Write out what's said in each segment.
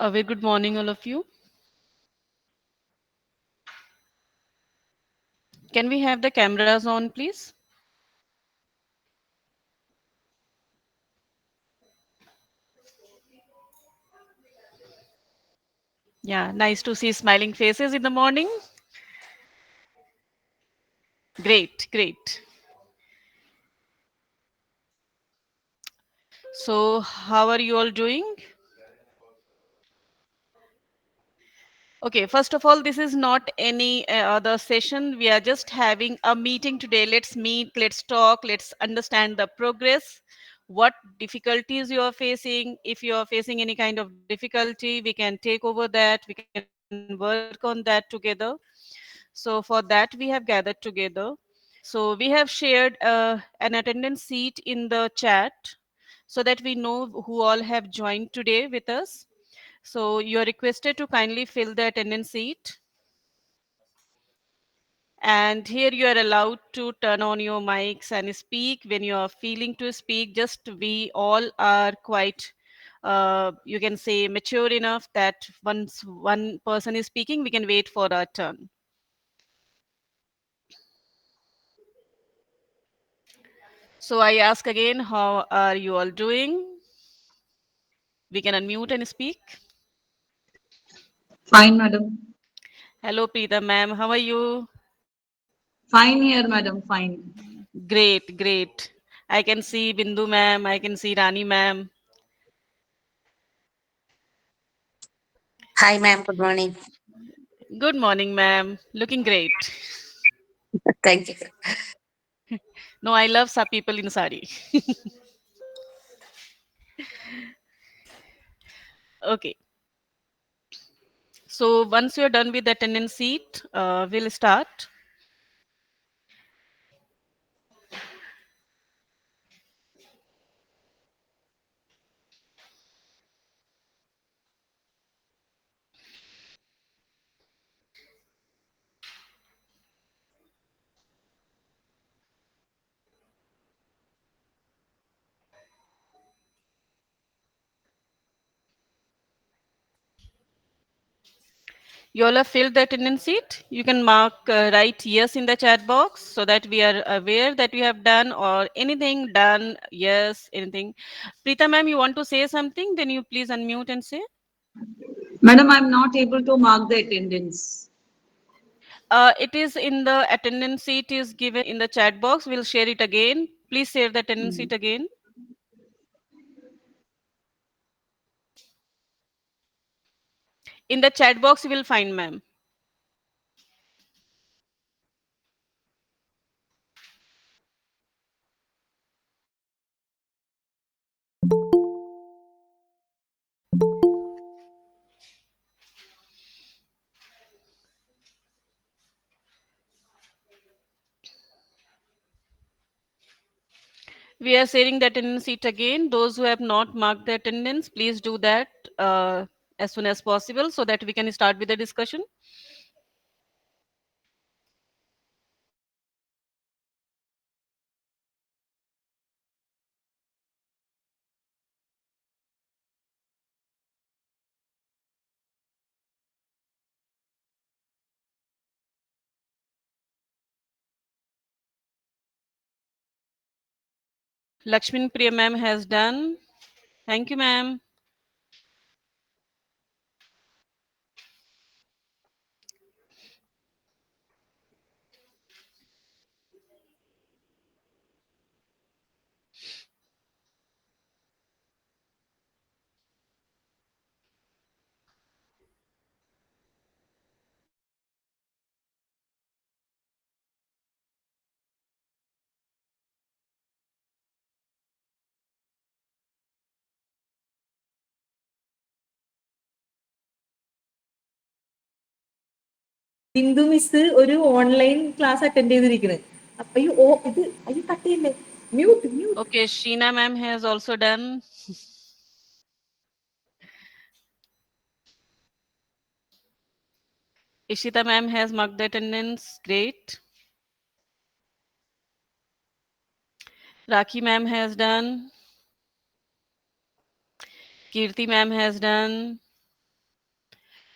A very good morning, all of you. Can we have the cameras on, please? Yeah, nice to see smiling faces in the morning. Great, great. So, how are you all doing? Okay, first of all, this is not any other session. We are just having a meeting today. Let's meet, let's talk, let's understand the progress, what difficulties you are facing. If you are facing any kind of difficulty, we can take over that, we can work on that together. So, for that, we have gathered together. So, we have shared an attendance sheet in the chat so that we know who all have joined today with us. So you are requested to kindly fill the attendance sheet. And here you are allowed to turn on your mics and speak when you are feeling to speak. Just we all are quite, you can say, mature enough that once one person is speaking, we can wait for our turn. So I ask again, how are you all doing? We can unmute and speak. Fine, madam. Hello, Preeta ma'am. How are you? Fine here, madam. Fine. Great, great. I can see Bindu ma'am. I can see Rani ma'am. Hi, ma'am. Good morning. Good morning, ma'am. Looking great. Thank you. No, I love some people in sari. Okay. So once you're done with the attendance sheet, we'll start. You all have filled the attendance sheet. You can mark write yes in the chat box so that we are aware that we have done or anything done. Yes, anything. Preeta ma'am, you want to say something? Then you please unmute and say. Madam, I'm not able to mark the attendance. It is in the attendance sheet is given in the chat box. We'll share it again. Please share the attendance sheet again. In the chat box, you will find ma'am. We are sharing the attendance sheet again. Those who have not marked the attendance, please do that as soon as possible so that we can start with the discussion. Lakshmin Priya ma'am has done. Thank you, ma'am. Bindu miss ഒരു online class attend ചെയ്തിരിക്കുന്നത്. അപ്പൊ ഈ ഇത് അയ്യോ തട്ടിയല്ലേ, mute mute. Okay, Sheena ma'am has also done. Ishita ma'am has marked the attendance. Great. Rakhi ma'am has done. Kirti ma'am has done.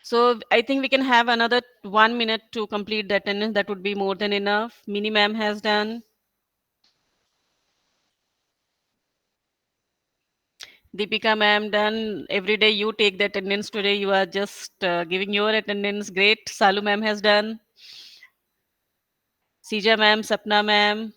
So I think we can have another 1 minute to complete the attendance. That would be more than enough. Mini ma'am has done. Deepika ma'am done. Every day you take the attendance. Today you are just giving your attendance. Great. Salu ma'am has done. Sija ma'am, Sapna ma'am.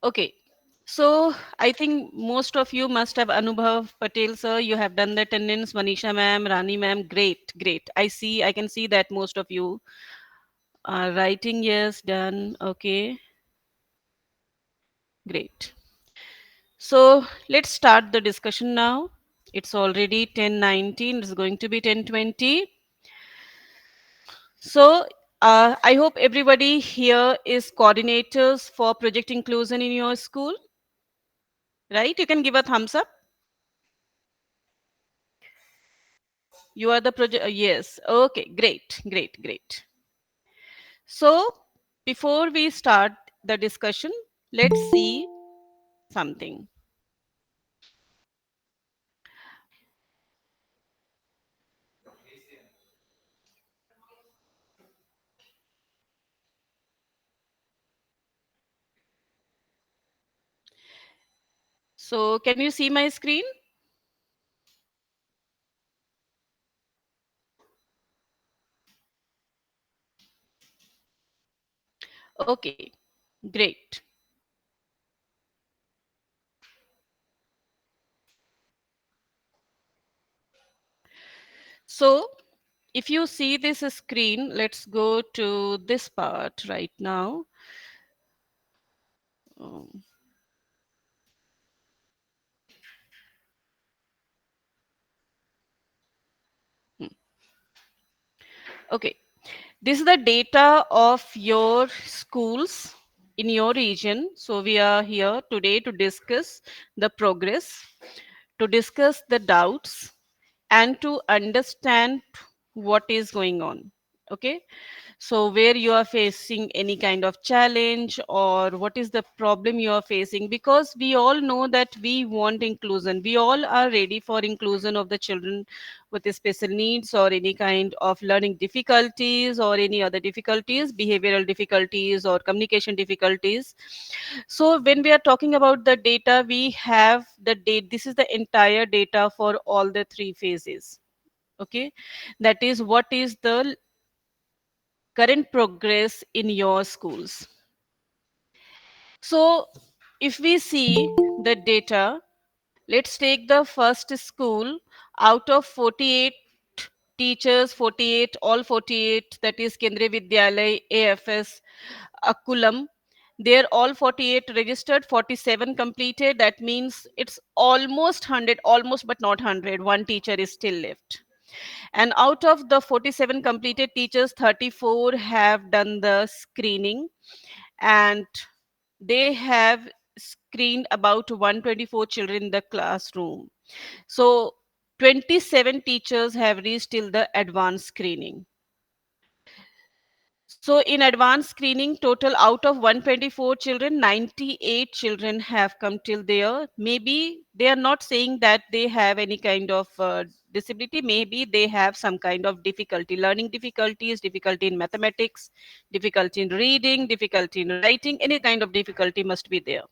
Okay. So I think most of you must have Anubhav Patel sir. You have done the attendance. Manisha ma'am, Rani ma'am. Great, great. I can see that most of you are writing yes, done. Okay, great. So let's start the discussion now. It's already 10:19. It's going to be 10:20. So I hope everybody here is coordinators for project inclusion in your school, right? You can give a thumbs up. You are the project. Yes. Okay. Great. Great. Great. So before we start the discussion, let's see something. So can you see my screen? Okay. Great. So if you see this screen, let's go to this part right now. Um, hmm. Okay. This is the data of your schools in your region. So we are here today to discuss the progress, to discuss the doubts, and to understand what is going on. Okay. So where you are facing any kind of challenge or what is the problem you are facing, because we all know that we want inclusion, we all are ready for inclusion of the children with special needs or any kind of learning difficulties or any other difficulties, behavioral difficulties or communication difficulties. So when we are talking about the data, we have the date, this is the entire data for all the three phases. Okay, that is what is the current progress in your schools. So if we see the data, let's take the first school. Out of 48 teachers, 48, all 48, that is Kendriya Vidyalay, AFS, Akulam, they're all 48 registered, 47 completed. That means it's almost 100, almost but not 100. One teacher is still left. And out of the 47 completed teachers, 34 have done the screening, and they have screened about 124 children in the classroom. So 27 teachers have reached till the advanced screening. So in advanced screening, total out of 124 children, 98 children have come till there. Maybe they are not saying that they have any kind of disability. Maybe they have some kind of difficulty, learning difficulties, difficulty in mathematics, difficulty in reading, difficulty in writing, any kind of difficulty must be there.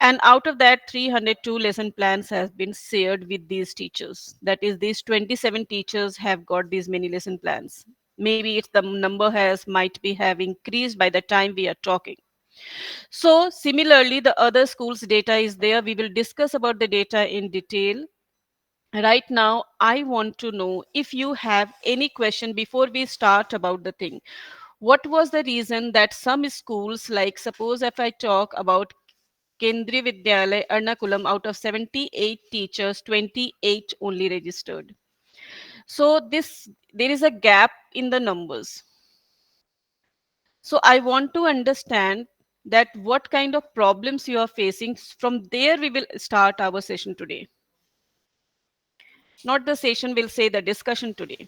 And out of that, 302 lesson plans have been shared with these teachers. That is, these 27 teachers have got these many lesson plans. Maybe it's the number has might be have increased by the time we are talking. So similarly, the other schools data is there. We will discuss about the data in detail. Right now, I want to know if you have any question before we start about the thing. What was the reason that some schools, like suppose if I talk about Kendriya Vidyalay, Ernakulam, out of 78 teachers, 28 only registered. So this there is a gap in the numbers. So I want to understand that what kind of problems you are facing. From there, we will start our session today. Not the session, we'll say the discussion today.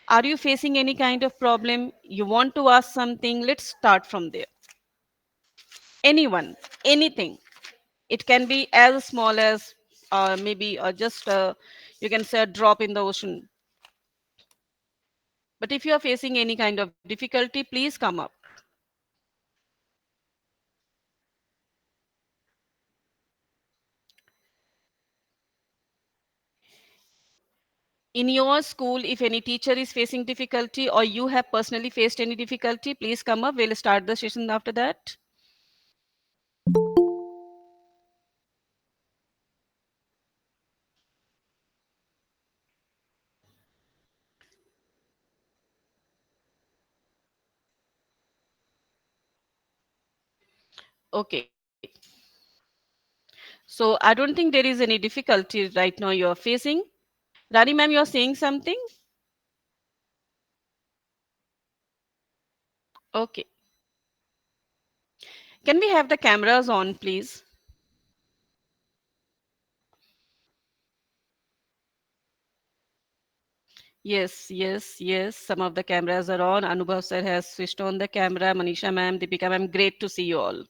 Are you facing any kind of problem? You want to ask something? Let's start from there. Anyone, anything. It can be as small as maybe just you can say a drop in the ocean. But if you are facing any kind of difficulty, please come up. In your school, if any teacher is facing difficulty or you have personally faced any difficulty, please come up. We'll start the session after that. Okay. So I don't think there is any difficulty right now you're facing. Rani ma'am, you're saying something? Okay. Can we have the cameras on, please? Yes, yes, yes. Some of the cameras are on. Anubhav sir has switched on the camera. Manisha ma'am, Deepika ma'am, great to see you all.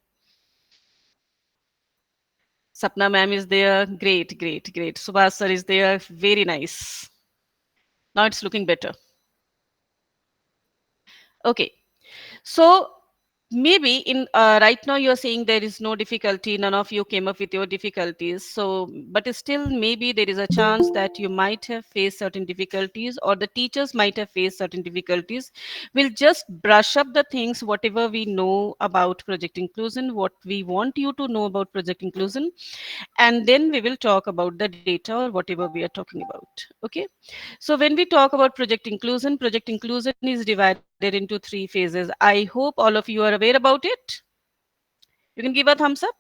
Sapna ma'am is there. Great, great, great. Subhas sir is there. Very nice. Now it's looking better. Okay. So maybe in right now you're saying there is no difficulty, none of you came up with your difficulties. So, but still maybe there is a chance that you might have faced certain difficulties or the teachers might have faced certain difficulties. We'll just brush up the things, whatever we know about project inclusion, what we want you to know about project inclusion, and then we will talk about the data or whatever we are talking about. Okay. So when we talk about project inclusion is divided into three phases. I hope all of you are aware about it. You can give a thumbs up.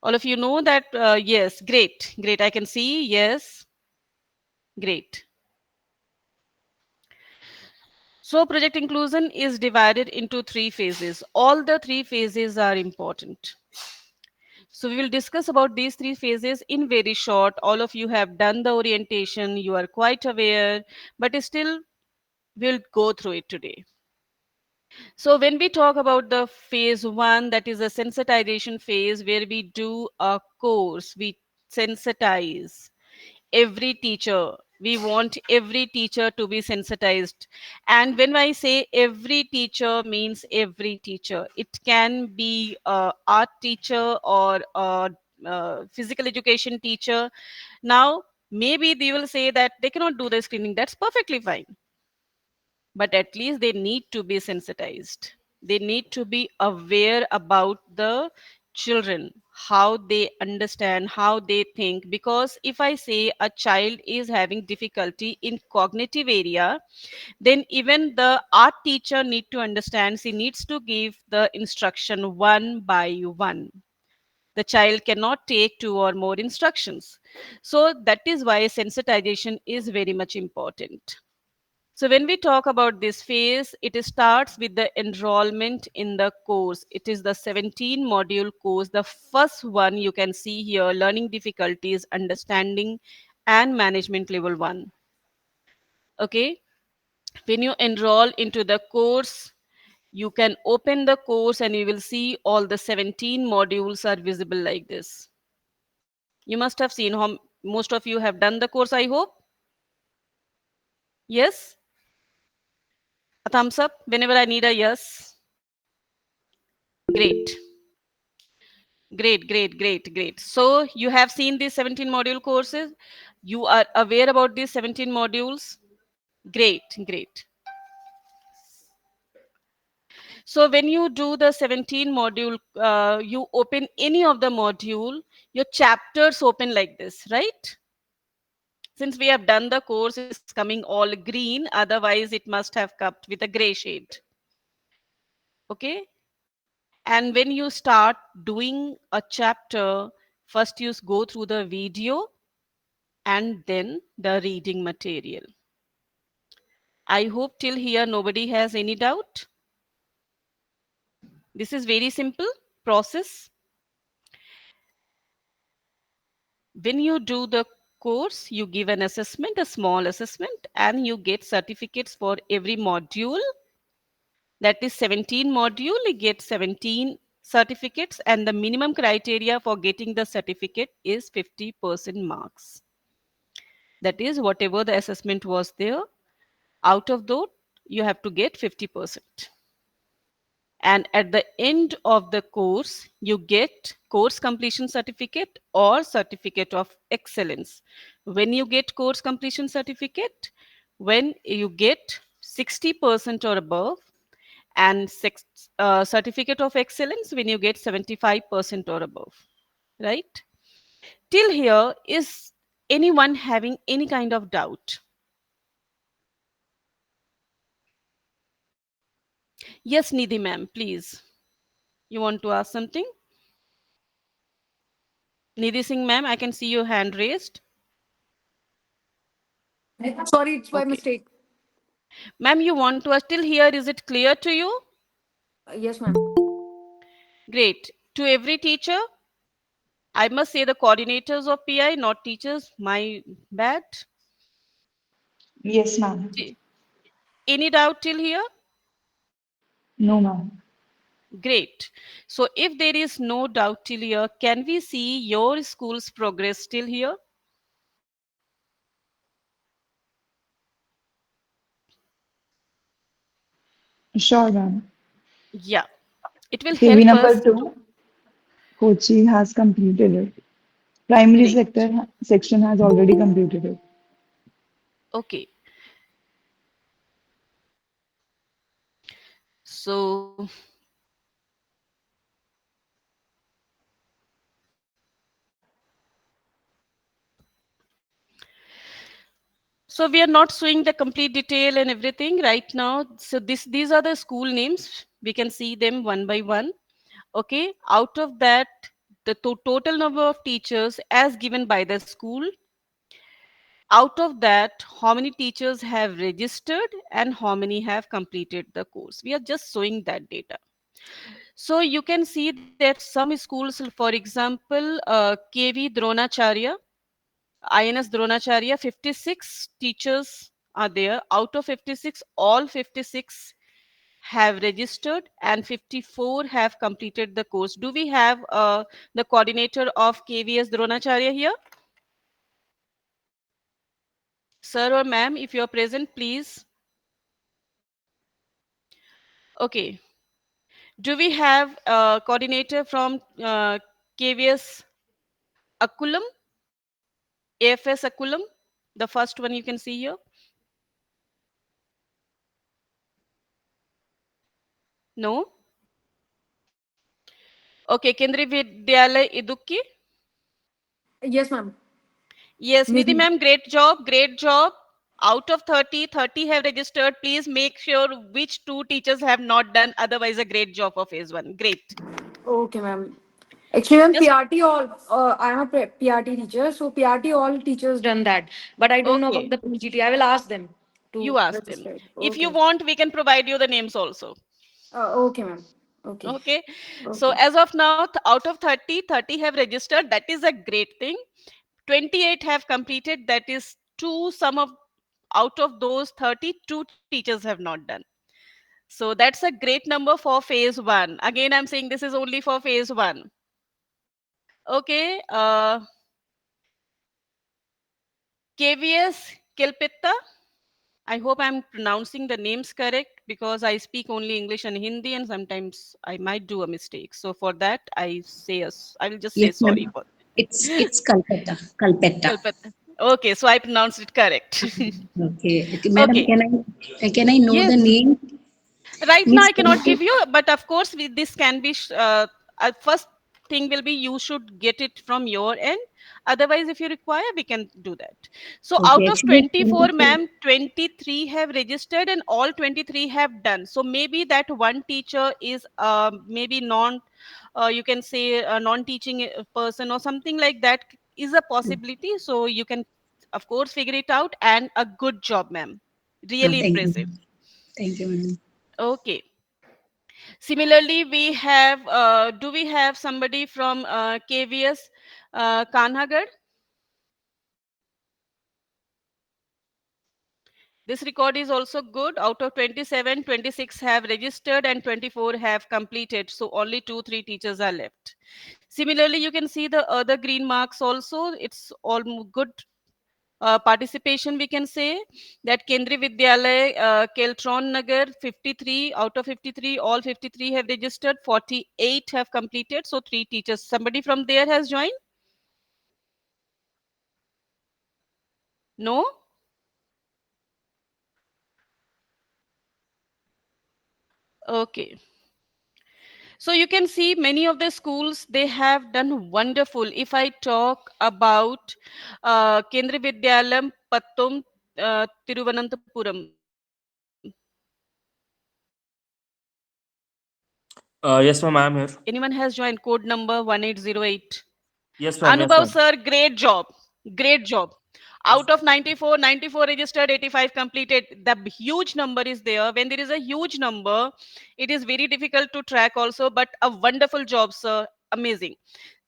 All of you know that, yes, great, great. I can see, yes, great. So project inclusion is divided into three phases. All the three phases are important. So we will discuss about these three phases in very short. All of you have done the orientation, you are quite aware, but still we'll go through it today. So when we talk about the phase one, that is a sensitization phase where we do a course, we sensitize every teacher. We want every teacher to be sensitized. And when I say every teacher means every teacher, it can be a art teacher or a physical education teacher. Now, maybe they will say that they cannot do the screening. That's perfectly fine, but at least they need to be sensitized. They need to be aware about the children, how they understand, how they think. Because if I say a child is having difficulty in cognitive area, then even the art teacher need to understand, she needs to give the instruction one by one. The child cannot take two or more instructions. So that is why sensitization is very much important. So when we talk about this phase, it starts with the enrollment in the course. It is the 17 module course. The first one you can see here, learning difficulties, understanding and management level 1. Okay. When you enroll into the course, you can open the course and you will see all the 17 modules are visible like this. You must have seen how most of you have done the course, I hope. Yes? A thumbs up whenever I need a yes. Great. Great, great, great, great. So you have seen these 17 module courses. You are aware about these 17 modules. Great, great. So when you do the 17 module, you open any of the module, your chapters open like this, right? Since we have done the course, it's coming all green. Otherwise, it must have come with a gray shade. Okay. And when you start doing a chapter, first you go through the video and then the reading material. I hope till here nobody has any doubt. This is very simple process. When you do the course, you give an assessment, a small assessment, and you get certificates for every module. That is 17 module, you get 17 certificates, and the minimum criteria for getting the certificate is 50% marks. That is, whatever the assessment was there, out of that, you have to get 50%. And at the end of the course, you get course completion certificate or certificate of excellence. When you get course completion certificate, when you get 60% or above, and certificate of excellence when you get 75% or above, right? Till here, is anyone having any kind of doubt? Yes, Nidhi ma'am, please. You want to ask something? Nidhi Singh ma'am, I can see your hand raised. Sorry, it's by Okay. mistake. Ma'am, you want to ask till here, is it clear to you? Yes, ma'am. Great. To every teacher, I must say the coordinators of PI, not teachers, my bad. Yes, ma'am. Any doubt till here? No, ma'am. Great. So if there is no doubt till here, can we see your school's progress till here? Sure, ma'am. Yeah, it will KV help number us to. 2, Kochi has completed it. Primary Great. sector section has already completed it. Okay. So so we are not showing the complete detail and everything right now. So these are the school names. We can see them one by one. Okay. Out of that, the total number of teachers as given by the school. Out of that, how many teachers have registered and how many have completed the course? We are just showing that data. So you can see that some schools, for example, KV Dronacharya, INS Dronacharya, 56 teachers are there. Out of 56, all 56 have registered and 54 have completed the course. Do we have the coordinator of KVS Dronacharya here? Sir or ma'am, if you are present, please. Okay. Do we have a coordinator from KVS Akulam, AFS Akulam? The first one you can see here. No? Okay, Kendriya Vidyalaya Idukki. Yes, ma'am. Yes, Nidhi Nidhi. ma'am, great job, great job. Out of 30, 30 have registered. Please make sure which two teachers have not done. Otherwise, a great job for phase one. Great. Okay, ma'am. Actually, ma'am, Just PRT all. I'm a PRT teacher, so PRT all teachers done that. But I don't know about okay. the PGT. I will ask them to You ask them. register. If you Okay. want, we can provide you the names also. Okay, ma'am. Okay. Okay. So Okay. as of now, out of 30, 30 have registered. That is a great thing. 28 have completed. That is two. Some of out of those 32 teachers have not done. So that's a great number for phase one. Again, I'm saying this is only for phase one. Okay. KVS Kilpitta. I hope I'm pronouncing the names correct because I speak only English and Hindi, and sometimes I might do a mistake. So for that, I will just say Yes, sorry ma'am. for It's Kalpetta. Kalpetta. Kilpitta. Okay, so I pronounced it correct. Okay. Okay, madam, Okay. can I know the Yes. name? Right now, Means I can cannot I, give you, but of course, this can be. First thing will be you should get it from your end. Otherwise, if you require, we can do that. So, okay, out of actually 24, 24. ma'am, 23 have registered and all 23 have done. So, maybe that one teacher is maybe you can say a non-teaching person or something like that is a possibility. So, you can, of course, figure it out. And a good job, ma'am. No, Really thank you. impressive. Thank you, madam. Okay. Similarly, do we have somebody from KVS Kanhagar? This record is also good. Out of 27, 26 have registered and 24 have completed. So only 2, 3 teachers are left. Similarly, you can see the other green marks also. It's all good participation, we can say that Kendri Vidyalay, Keltron Nagar, 53 out of 53, all 53 have registered, 48 have completed. So 3 teachers. Somebody from there has joined? No? Okay. So you can see many of the schools, they have done wonderful. If I talk about Kendri Vidyalayam, Pattum, Tiruvananthapuram. Yes, ma'am, I'm here. Anyone has joined code number 1808? Yes, ma'am. Yes, Anubhav ma'am. sir, great job. Great job. Yes. Out of 94, 94 registered, 85 completed. The huge number is there. When there is a huge number, it is very difficult to track also, but a wonderful job, sir. Amazing.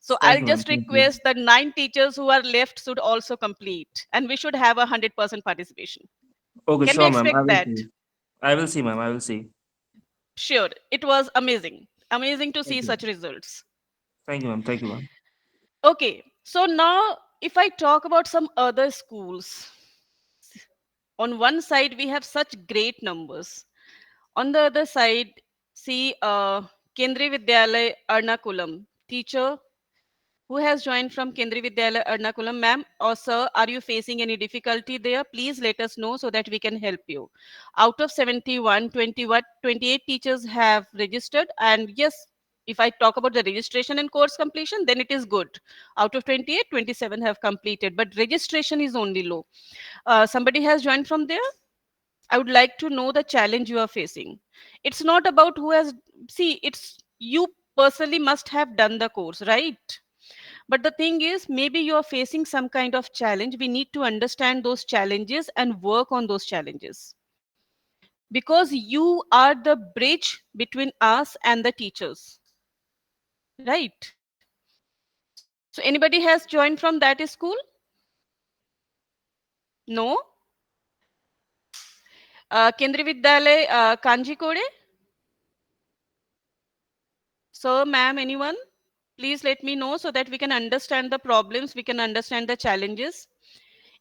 So Thank I'll you, ma'am. just Thank you. request the 9 teachers who are left should also complete. And we should have 100% participation. Okay, Can we sure, ma'am. I expect will that? see. I will see, ma'am. I will see. Sure. It was amazing. Amazing to see Thank you. such results. Thank you, ma'am. Thank you, ma'am. Okay. So now, if I talk about some other schools, on one side we have such great numbers, on the other side, see Kendri Vidyalay Ernakulam teacher who has joined from Kendri Vidyalay Ernakulam. Ma'am or sir, are you facing any difficulty there? Please let us know so that we can help you. Out of 71, 28 teachers have registered, and yes, if I talk about the registration and course completion, then it is good. Out of 28, 27 have completed, but registration is only low. Somebody has joined from there? I would like to know the challenge you are facing. It's not about who has, see, it's you personally must have done the course, right? But the thing is, maybe you are facing some kind of challenge. We need to understand those challenges and work on those challenges. Because you are the bridge between us and the teachers, right? So anybody has joined from that school? No? Kendri Vidyalay, Kanjikode? Sir, ma'am, anyone? Please let me know so that we can understand the problems, we can understand the challenges.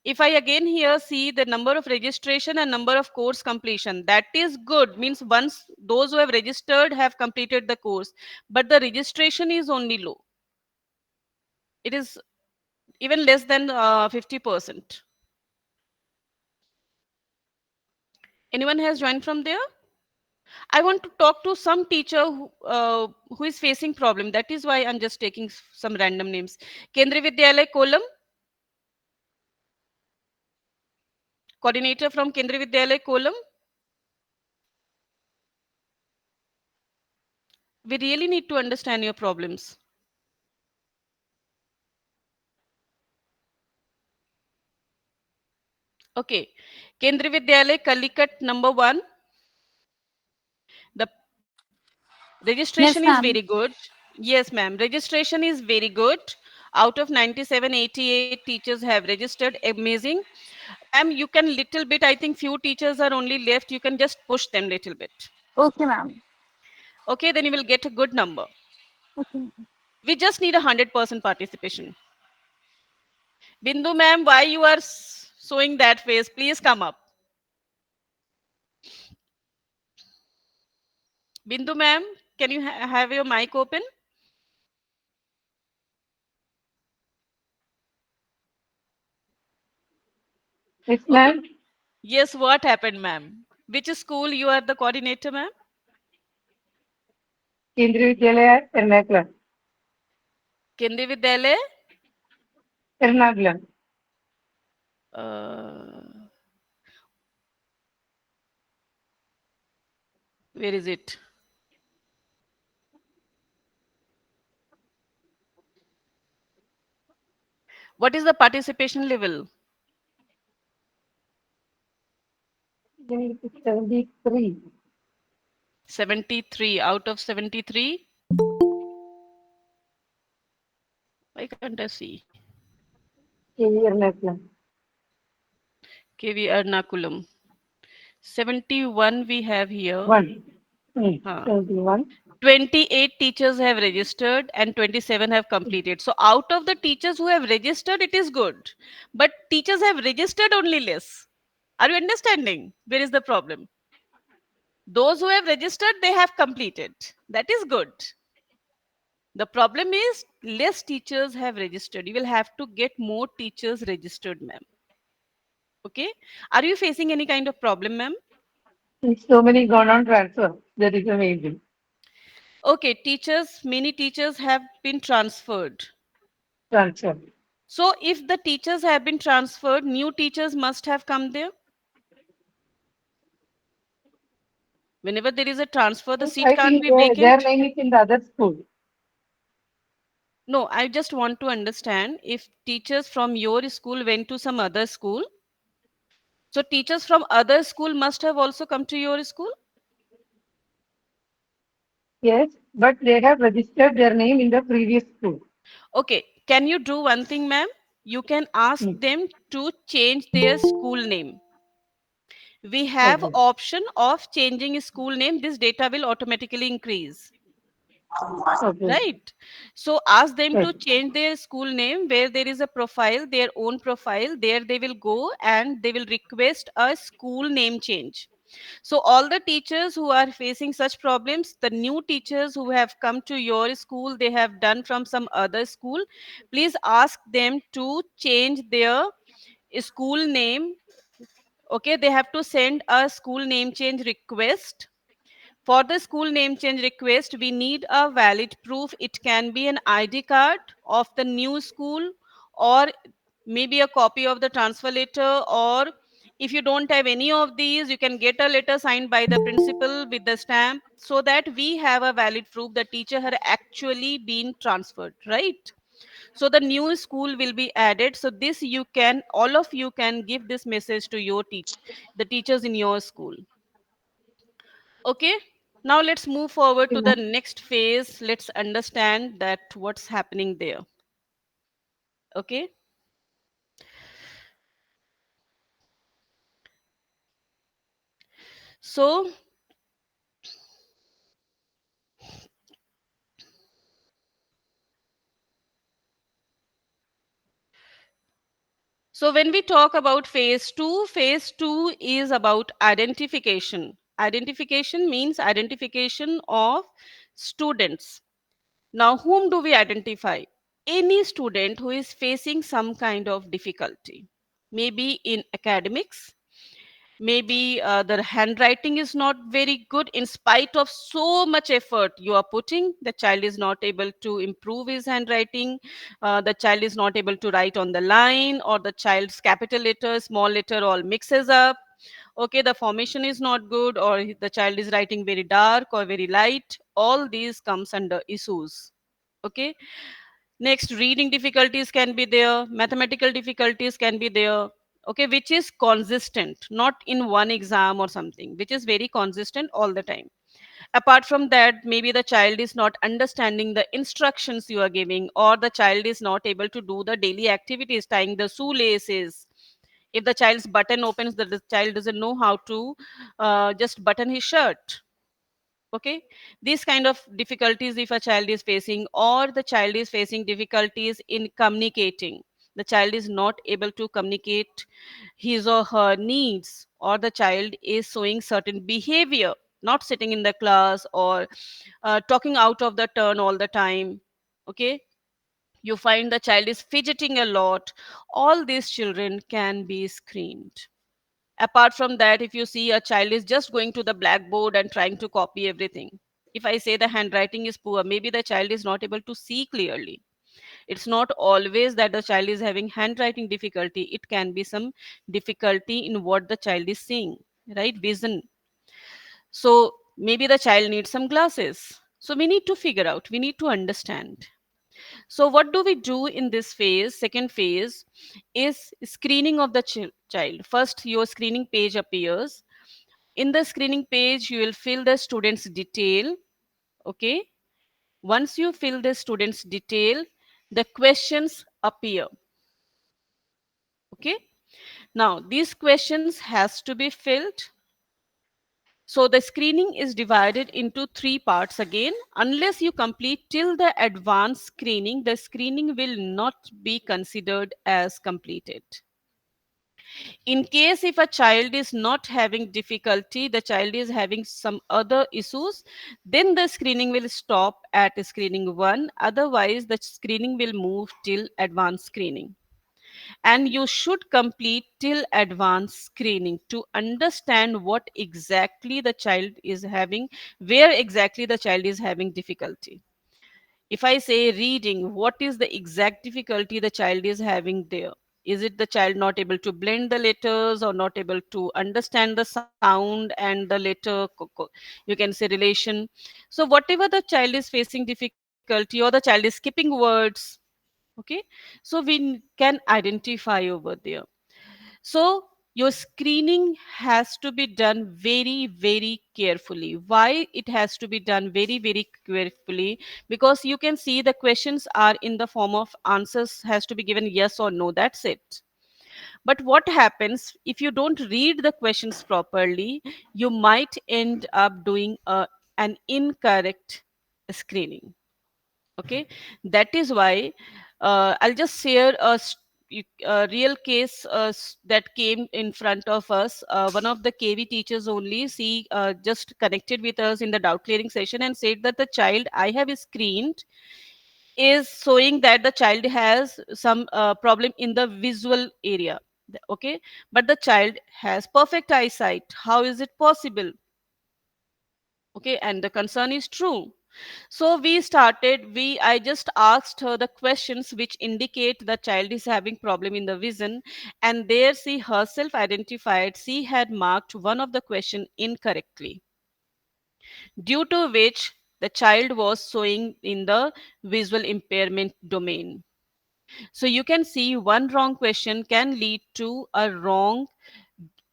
If I again here see the number of registration and number of course completion, that is good. Means once those who have registered have completed the course, but the registration is only low. It is even less than 50%. Anyone has joined from there? I want to talk to some teacher who is facing problem. That is why I'm just taking some random names. Kendri Vidyalay Kolam, coordinator from Kendri Vidyalay Kolam. We really need to understand your problems. Okay. Kendri Vidyalay Calicut number 1. The registration Yes, is very ma'am. good. Yes, ma'am. Registration is very good. Out of 97, 88 teachers have registered. Amazing. Ma'am, you can little bit, I think few teachers are only left. You can just push them little bit. Okay, ma'am. Okay, then you will get a good number. Okay. We just need 100% participation. Bindu ma'am, why you are showing that face? Please come up. Bindu ma'am, can you have your mic open? Yes, Okay. ma'am. Yes, what happened, ma'am? Which school you are the coordinator, ma'am? Kendriya Vidyalaya, Ernakulam. Kendriya Vidyalaya? Ernakulam. Uh, where is it? What is the participation level? 73. 73 out of 73. Why can't I see? KV Ernakulam. KV Ernakulam. 71 we have here. One. Huh. 71. 28 teachers have registered and 27 have completed. So out of the teachers who have registered, it is good. But teachers have registered only less. Are you understanding? Where is the problem? Those who have registered, they have completed. That is good. The problem is less teachers have registered. You will have to get more teachers registered, ma'am. Okay. Are you facing any kind of problem, ma'am? So many gone on transfer. That is amazing. Okay, teachers, many teachers have been transferred. Transfer. So if the teachers have been transferred, new teachers must have come there. Whenever there is a transfer, the seat I can't think be their vacant. name is in the other school. No, I just want to understand if teachers from your school went to some other school. So teachers from other school must have also come to your school. Yes, but they have registered their name in the previous school. Okay, can you do one thing, ma'am? You can ask Hmm. them to change their school name. We have Okay. option of changing school name. This data will automatically increase. Okay. Right. So ask them Yes. to change their school name where there is a profile, their own profile. There they will go and they will request a school name change. So all the teachers who are facing such problems, the new teachers who have come to your school, they have done from some other school, please ask them to change their school name. Okay, they have to send a school name change request. For the school name change request, we need a valid proof. It can be an ID card of the new school, or maybe a copy of the transfer letter, or if you don't have any of these, you can get a letter signed by the principal with the stamp, so that we have a valid proof the teacher had actually been transferred, right? So the new school will be added. So this you can, all of you can give this message to your the teachers in your school. Okay, now let's move forward to the next phase. Let's understand that what's happening there. Okay, so when we talk about phase 2 is about identification. Identification means identification of students. Now whom do we identify? Any student who is facing some kind of difficulty, maybe in academics, maybe the handwriting is not very good. In spite of so much effort you are putting, the child is not able to improve his handwriting. The child is not able to write on the line, or the child's capital letter, small letter all mixes up. Okay, the formation is not good, or the child is writing very dark or very light. All these comes under issues. Okay, next, reading difficulties can be there, mathematical difficulties can be there. Okay, which is consistent, not in one exam or something, which is very consistent all the time. Apart from that, maybe the child is not understanding the instructions you are giving, or the child is not able to do the daily activities, tying the shoelaces. If the child's button opens, the child doesn't know how to just button his shirt. Okay, these kind of difficulties if a child is facing, or the child is facing difficulties in communicating, the child is not able to communicate his or her needs, or the child is showing certain behavior, not sitting in the class, or talking out of the turn all the time. Okay, you find the child is fidgeting a lot. All these children can be screened. Apart from that, if you see a child is just going to the blackboard and trying to copy everything, if I say the handwriting is poor, maybe the child is not able to see clearly. It's not always that the child is having handwriting difficulty. It can be some difficulty in what the child is seeing, right? Vision. So maybe the child needs some glasses. So we need to figure out, we need to understand. So what do we do in this phase? Second phase is screening of the child. First, your screening page appears. In the screening page, you will fill the student's detail. Okay. Once you fill the student's detail, the questions appear. Okay. Now, these questions has to be filled. So the screening is divided into three parts again. Unless you complete till the advanced screening, the screening will not be considered as completed. In case if a child is not having difficulty, the child is having some other issues, then the screening will stop at screening 1. Otherwise, the screening will move till advanced screening. And you should complete till advanced screening to understand what exactly the child is having, where exactly the child is having difficulty. If I say reading, what is the exact difficulty the child is having there? Is it the child not able to blend the letters or not able to understand the sound and the letter, you can say relation? So whatever the child is facing difficulty, or the child is skipping words, okay, so can identify over there. So your screening has to be done very, very carefully. Why it has to be done very, very carefully? Because you can see the questions are in the form of answers has to be given yes or no. That's it. But what happens if you don't read the questions properly? You might end up doing an incorrect screening. Okay, that is why I'll just share a real case that came in front of us. One of the KV teachers only, she just connected with us in the doubt clearing session and said that the child I have screened is showing that the child has some problem in the visual area. Okay, but the child has perfect eyesight. How is it possible? Okay, and the concern is true. So I just asked her the questions which indicate the child is having problem in the vision, and there she herself identified she had marked one of the question incorrectly, due to which the child was showing in the visual impairment domain. So you can see one wrong question can lead to a wrong,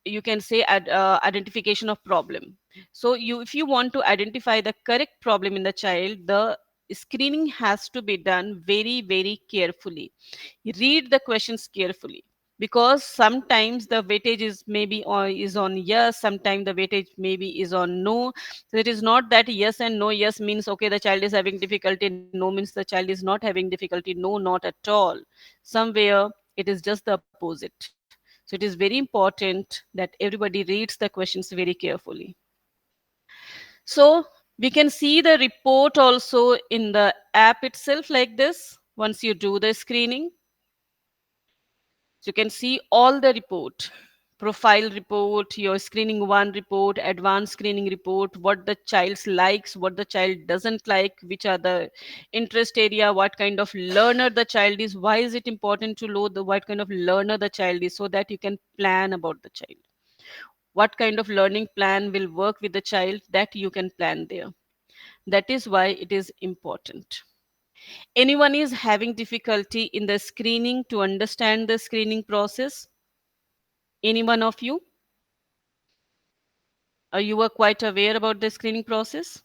you can say identification of problem. So if you want to identify the correct problem in the child, the screening has to be done very, very carefully. Read the questions carefully, because sometimes the weightage is maybe is on yes, sometimes the weightage maybe is on no. So it is not that yes and no. Yes means okay, the child is having difficulty, no means the child is not having difficulty. No, not at all. Somewhere it is just the opposite. So it is very important that everybody reads the questions very carefully. So we can see the report also in the app itself like this. Once you do the screening, so you can see all the report: profile report, your screening one report, advanced screening report, what the child likes, what the child doesn't like, which are the interest area, what kind of learner the child is, why is it important to know the what kind of learner the child is, so that you can plan about the child. What kind of learning plan will work with the child, that you can plan there. That is why it is important. Anyone is having difficulty in the screening to understand the screening process? Any one of you? You were quite aware about the screening process?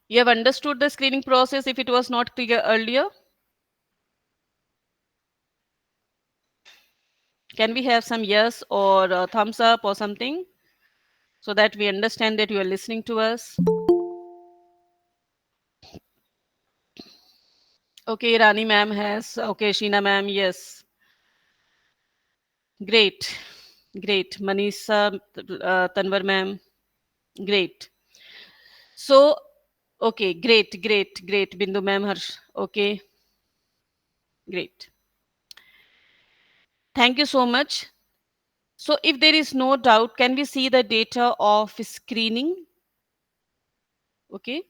You have understood the screening process if it was not clear earlier? Can we have some yes or thumbs up or something, so that we understand that you are listening to us? Okay, Rani ma'am has. Okay, Sheena ma'am, yes. Great. Great. Manisha, Tanvar ma'am, great. So, okay, great, great, great. Bindu ma'am, Harsh. Okay, great. Thank you so much. So if there is no doubt, can we see the data of screening? Okay.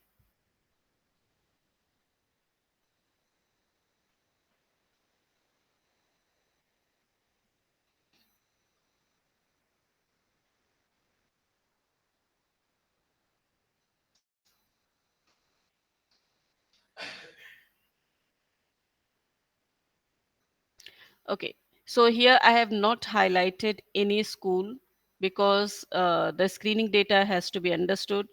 Okay. So here I have not highlighted any school, because the screening data has to be understood.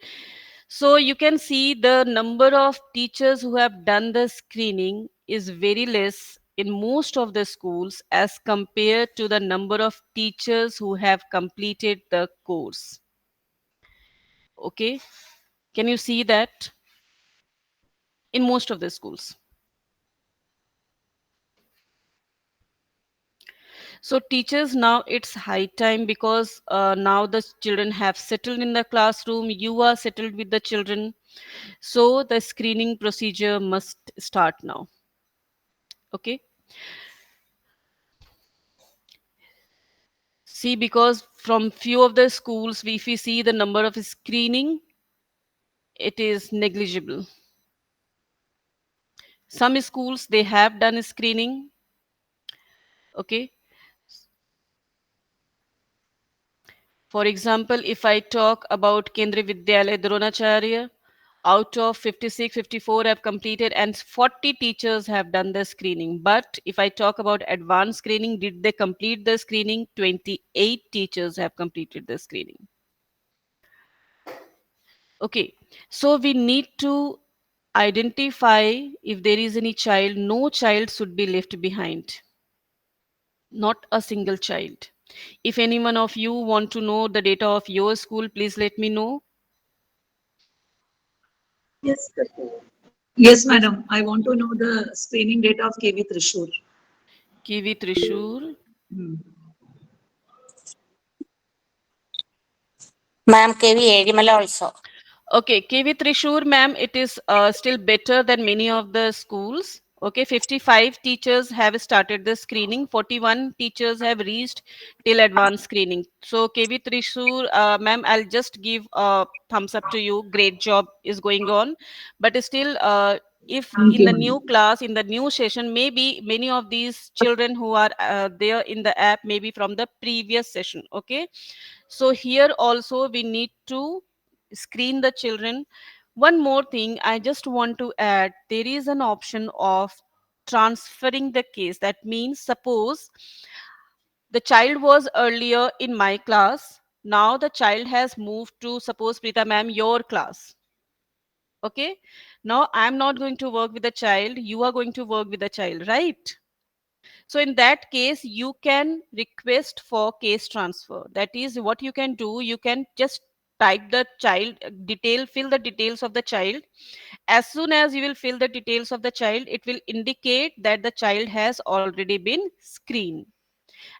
So you can see the number of teachers who have done the screening is very less in most of the schools as compared to the number of teachers who have completed the course. Okay, can you see that in most of the schools? So teachers, now it's high time, because now the children have settled in the classroom, you are settled with the children, so the screening procedure must start now. Okay, see, because from few of the schools, if we see the number of screening, it is negligible. Some schools, they have done screening. Okay, for example, if I talk about Kendriya Vidyalaya Dronacharya, out of 56, 54 have completed and 40 teachers have done the screening. But if I talk about advanced screening, did they complete the screening? 28 teachers have completed the screening. Okay, so we need to identify if there is any child. No child should be left behind, not a single child. If any one of you want to know the data of your school, please let me know. Yes, yes, madam. I want to know the screening data of KV Trishur. KV Trishur. Hmm. Ma'am, KV Edimala also. Okay, KV Trishur, ma'am, it is still better than many of the schools. Okay, 55 teachers have started the screening, 41 teachers have reached till advanced screening. So, KV Trishur, ma'am, I'll just give a thumbs up to you. Great job is going on. But still, if Thank in you, the madam. new class, in the new session, maybe many of these children who are there in the app, maybe from the previous session. Okay, so here also we need to screen the children. One more thing I just want to add, there is an option of transferring the case. That means, suppose the child was earlier in my class, now the child has moved to, suppose, Preeta ma'am, your class. Okay, now I'm not going to work with the child, you are going to work with the child, right? So in that case, you can request for case transfer. That is what you can do. You can just type the child detail, fill the details of the child. As soon as you will fill the details of the child, it will indicate that the child has already been screened.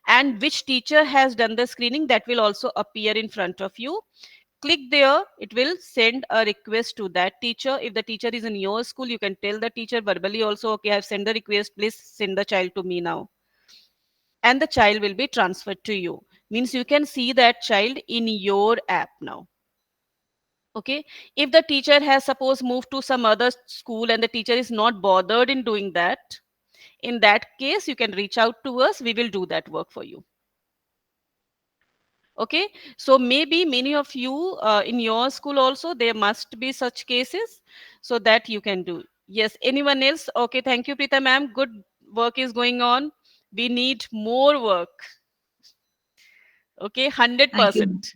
And which teacher has done the screening, that will also appear in front of you. Click there, it will send a request to that teacher. If the teacher is in your school, you can tell the teacher verbally also, okay, I've sent the request, please send the child to me now, and the child will be transferred to you. Means you can see that child in your app now. Okay, if the teacher has suppose moved to some other school and the teacher is not bothered in doing that, in that case you can reach out to us, we will do that work for you. Okay, so maybe many of you in your school also there must be such cases, so that you can do. Yes, anyone else? Okay, thank you, Preeta ma'am, good work is going on. We need more work. Okay, Thank you. 100%.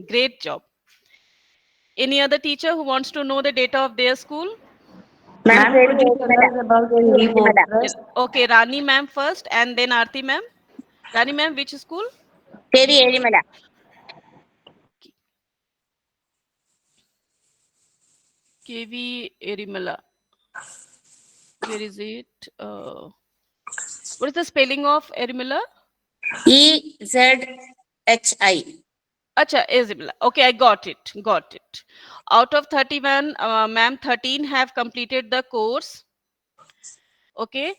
Great job. Any other teacher who wants to know the data of their school? Ma'am, Ma'am, KV could you tell Edimala. us about KV KV Edimala. Portress? Okay, Rani ma'am first and then Aarti ma'am. Rani ma'am, which school? KV Edimala. KV Erimala. Where is it? What is the spelling of Erimala? EZHI. Acha, Erimala. Okay, I got it. Got it. Out of 31, ma'am, 13 have completed the course. Okay,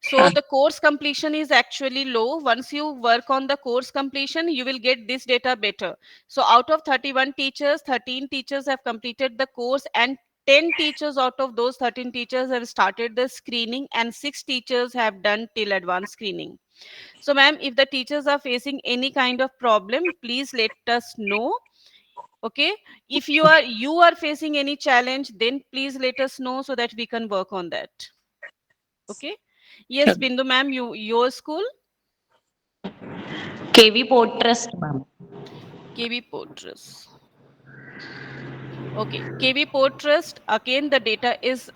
so the course completion is actually low. Once you work on the course completion, you will get this data better. So out of 31 teachers, 13 teachers have completed the course, and 10 teachers out of those 13 teachers have started the screening, and 6 teachers have done till advanced screening. So ma'am, if the teachers are facing any kind of problem, please let us know. Okay, if you are facing any challenge, then please let us know so that we can work on that. Okay. Yes, Bindu ma'am, your school? KV Portress, ma'am. KB Port Trust. Okay, KB Port Trust. Again, the data is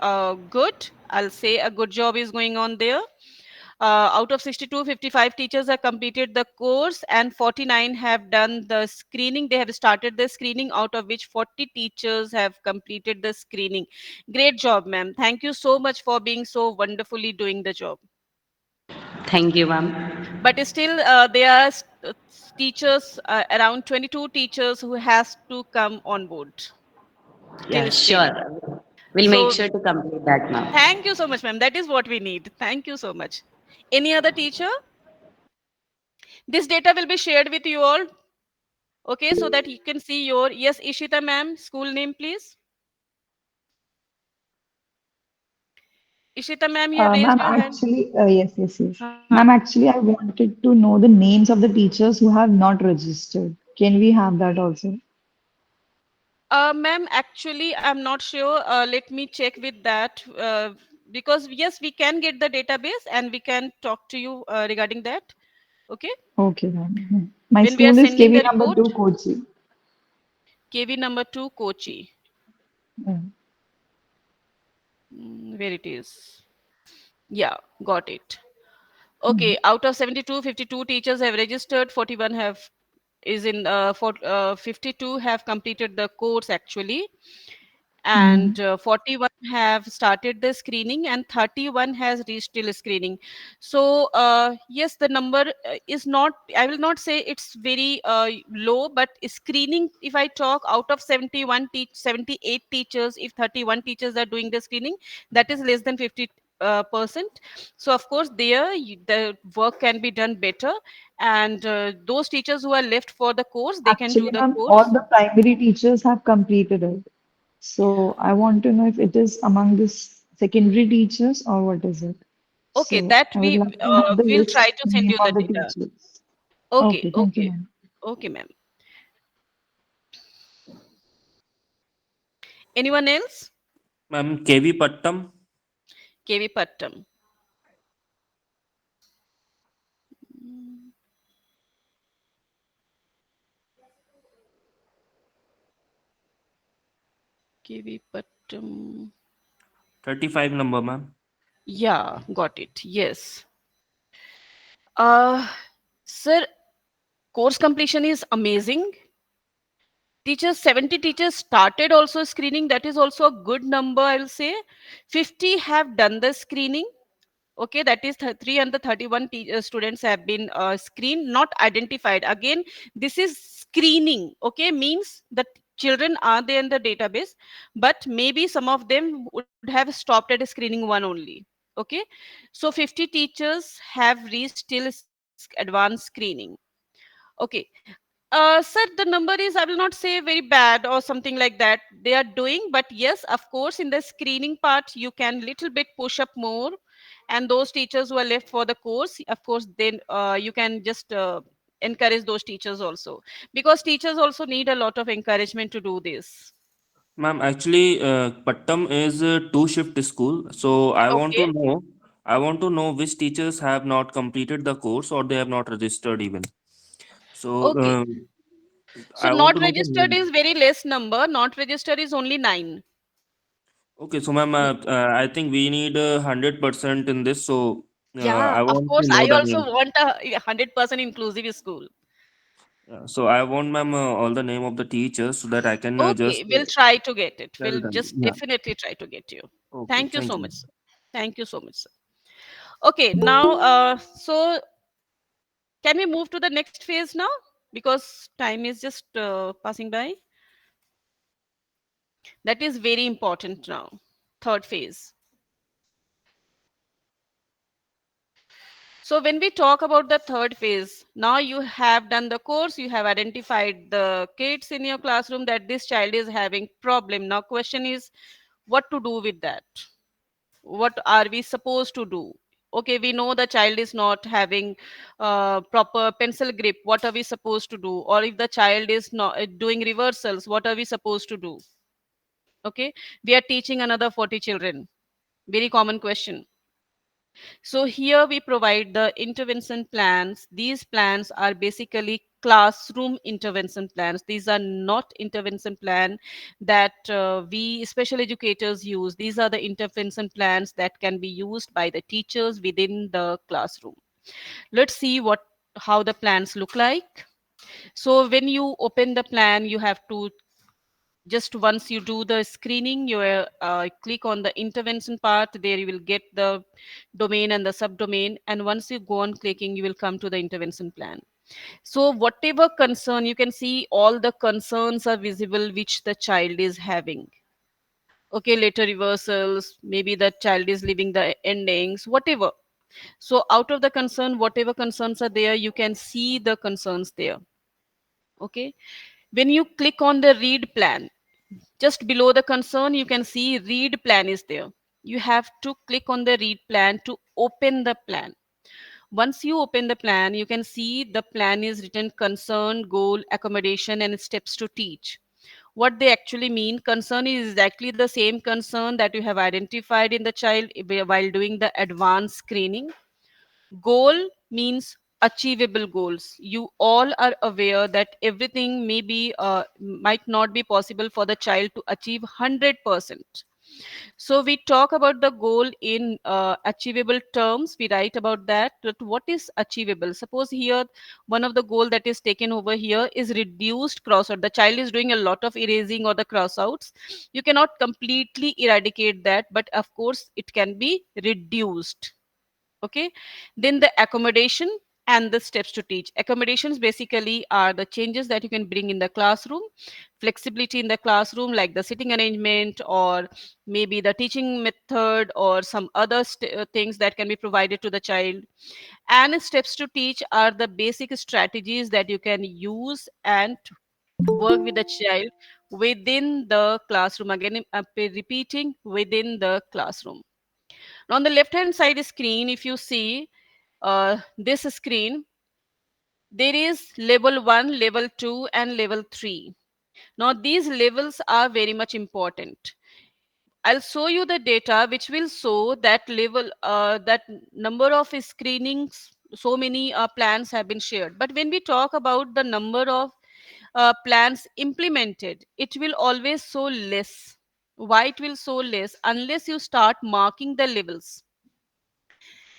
good. I'll say a good job is going on there. Out of 62, 55 teachers have completed the course and 49 have done the screening. They have started the screening, out of which 40 teachers have completed the screening. Great job, ma'am. Thank you so much for being so wonderfully doing the job. Thank you, ma'am. But still, there are teachers, around 22 teachers who has to come on board Yeah, till screening. sure. We'll make So sure to complete that, ma'am. thank you so much, ma'am. That is what we need. Thank you so much. Any other teacher? This data will be shared with you all, okay, so that you can see your, yes, Ishita ma'am, school name, please. Ishita ma'am, you have raised Ma'am, your hand. actually, yes, yes, yes. Huh? Ma'am, actually, I wanted to know the names of the teachers who have not registered. Can we have that also? Ma'am, actually, I'm not sure. Let me check with that. Because yes, we can get the database and we can talk to you regarding that. Okay. Okay, ma'am. My When we are school is sending KV the number report, 2, Kochi. KV number 2, Kochi. Yeah. Where it is. Yeah, got it. Mhm. Okay, out of 72, 52 teachers have registered, 41 have is in for 52 have completed the course actually, Mhm. and 41 have started the screening and 31 has reached till screening. So yes, the number is not, I will not say it's very low, but screening, if I talk, out of 71 78 teachers, if 31 teachers are doing the screening, that is less than 50 percent. So of course there the work can be done better, and those teachers who are left for the course, they can do Actually, the ma'am, all course. the primary teachers have completed it. So I want to know if it is among the secondary teachers or what is it? Okay, So that I would we like to have the will try list, to send name you the of the data. teachers. Okay, Okay, thank you, okay, ma'am. okay, ma'am. Anyone else? Ma'am, KV Pattam. KV Pattam. KV Pattam. 35 number, ma'am. Yeah, got it. Yes. Uh, sir, course completion is amazing. Teachers, 70 teachers started also screening. That is also a good number, I will say. 50 have done the screening. Okay, that is 331 students have been screened, not identified. Again, this is screening. Okay, means that children are there in the database, but maybe some of them would have stopped at screening one only. Okay, so 50 teachers have reached till advanced screening. Okay, sir, the number is, I will not say very bad or something like that. They are doing, but yes, of course, in the screening part, you can little bit push up more. And those teachers who are left for the course, of course, then you can just encourage those teachers also, because teachers also need a lot of encouragement to do this. Ma'am, actually, Pattam is a two shift school. So Okay, I want to know which teachers have not completed the course or they have not registered even. So okay. So I want not to know the registered name. is very less number. Not registered is only 9. Okay, so ma'am, I think we need 100% in this. So Yeah, I of want to course. know I the also name. want a 100% inclusive school. So I want, ma'am, all the name of the teachers so that I can just Okay, we'll try to get it. tell We'll them. just Yeah. definitely try to get you. Okay. Thank you Thank so you. much, sir. Thank you so much, sir. Okay, now, so can we move to the next phase now? Because time is just passing by. That is very important now. Third phase. So when we talk about the third phase, now you have done the course, you have identified the kids in your classroom that this child is having problem. Now question is what to do with that? What are we supposed to do? Okay, we know the child is not having proper pencil grip. What are we supposed to do? Or if the child is not doing reversals, what are we supposed to do? Okay, we are teaching another 40 children. Very common question. So here we provide the intervention plans. These plans are basically classroom intervention plans. These are not intervention plan that we special educators use. These are the intervention plans that can be used by the teachers within the classroom. Let's see what how the plans look like. So when you open the plan, you have to just once you do the screening, you click on the intervention part. There you will get the domain and the subdomain, and once you go on clicking, you will come to the intervention plan. So whatever concern, you can see all the concerns are visible which the child is having. Okay, later reversals, maybe the child is leaving the endings, whatever. So out of the concern, whatever concerns are there, you can see the concerns there. Okay, when you click on the read plan, just below the concern, you can see read plan is there. You have to click on the read plan to open the plan. Once you open the plan, you can see the plan is written concern, goal, accommodation, and steps to teach. What they actually mean, concern is exactly the same concern that you have identified in the child while doing the advanced screening. Goal means achievable goals. You all are aware that everything might not be possible for the child to achieve 100%. So we talk about the goal in achievable terms. We write about that. But what is achievable? Suppose here one of the goal that is taken over here is reduced crossout. The child is doing a lot of erasing or the crossouts. You cannot completely eradicate that, but of course it can be reduced. Okay, then the accommodation and the steps to teach. Accommodations basically are the changes that you can bring in the classroom, flexibility in the classroom like the sitting arrangement or maybe the teaching method or some other things that can be provided to the child. And steps to teach are the basic strategies that you can use and work with the child within the classroom. Again, I'm repeating, within the classroom. On the left hand side screen, if you see this screen, there is level 1, level 2, and level 3. Now these levels are very much important. I'll show you the data which will show that level, that number of screenings, so many plans have been shared. But when we talk about the number of plans implemented, it will always show less. Why it will show less? Unless you start marking the levels,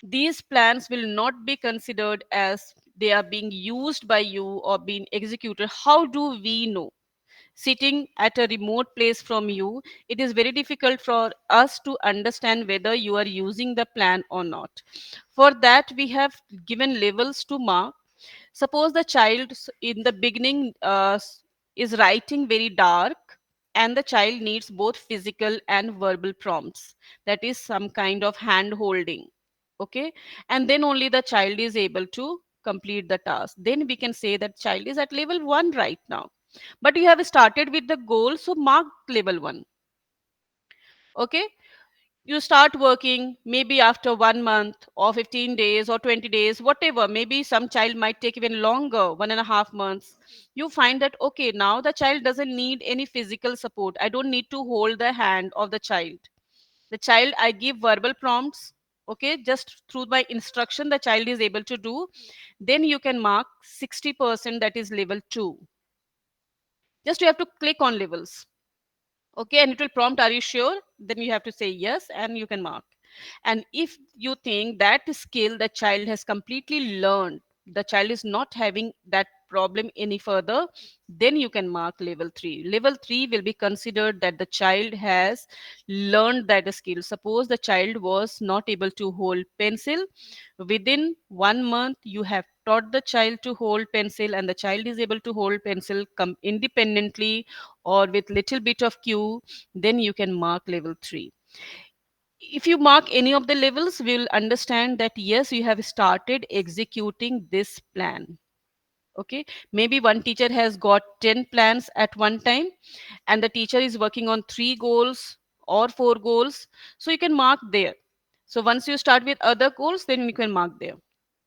these plans will not be considered as they are being used by you or being executed. How do we know? Sitting at a remote place from you, it is very difficult for us to understand whether you are using the plan or not. For that, we have given levels to mark. Suppose the child in the beginning is writing very dark, and the child needs both physical and verbal prompts. That is some kind of hand holding. Okay, and then only the child is able to complete the task. Then we can say that child is at level 1 right now, but you have started with the goal, so mark level 1. Okay, you start working maybe after 1 month or 15 days or 20 days, whatever. Maybe some child might take even longer, 1.5 months. You find that okay, now the child doesn't need any physical support. I don't need to hold the hand of the child. The child, I give verbal prompts. Okay, just through my instruction the child is able to do. Then you can mark 60%, that is level 2. Just you have to click on levels. Okay, and it will prompt, are you sure? Then you have to say yes, and you can mark. And if you think that skill the child has completely learned, the child is not having that problem any further, then you can mark level 3. Level 3 will be considered that the child has learned that skill. Suppose the child was not able to hold pencil. Within 1 month, you have taught the child to hold pencil, and the child is able to hold pencil independently or with little bit of cue. Then you can mark level 3. If you mark any of the levels, we will understand that yes, you have started executing this plan. Okay, maybe one teacher has got 10 plans at one time, and the teacher is working on 3 goals or 4 goals, so you can mark there. So once you start with other goals, then you can mark there.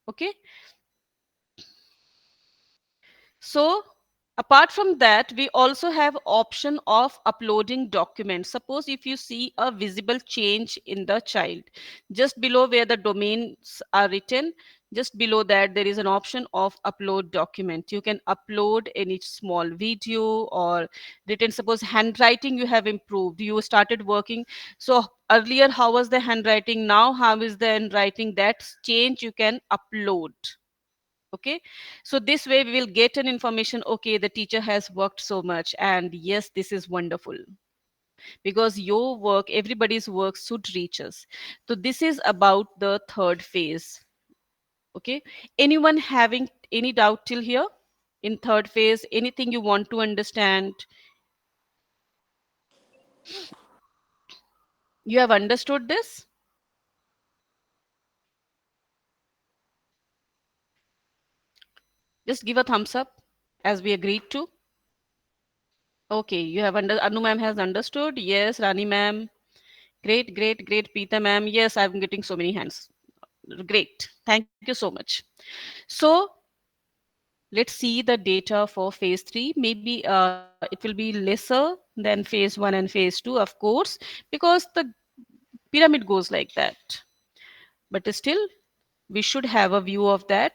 Okay, so Apart from that, we also have option of uploading documents. Suppose if you see a visible change in the child, just below where the domains are written, just below that there is an option of upload document. You can upload any small video or written, suppose handwriting you have improved, you started working. So earlier how was the handwriting, now how is the handwriting, that change you can upload. Okay, so this way we will get an information, okay, the teacher has worked so much, and yes, this is wonderful, because your work, everybody's work should reach us. So this is about the third phase. Okay, anyone having any doubt till here? In third phase, anything you want to understand? You have understood this? Just give a thumbs up, as we agreed to. Okay, you have Anu ma'am has understood. Yes, Rani ma'am. Great, great, great. Peeta ma'am. Yes, I'm getting so many hands. Great. Thank you so much. So let's see the data for phase three. Maybe it will be lesser than phase one and phase two, of course, because the pyramid goes like that. But still, we should have a view of that.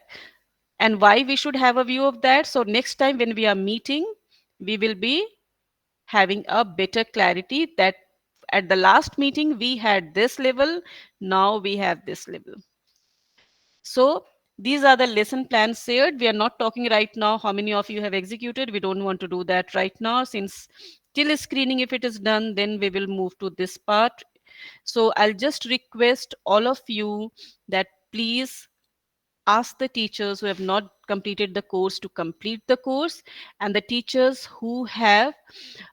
And why we should have a view of that? So next time when we are meeting, we will be having a better clarity that at the last meeting we had this level, now we have this level. So these are the lesson plans shared. We are not talking right now how many of you have executed. We don't want to do that right now, since till screening, if it is done, then we will move to this part. So I'll just request all of you that please ask the teachers who have not completed the course to complete the course, and the teachers who have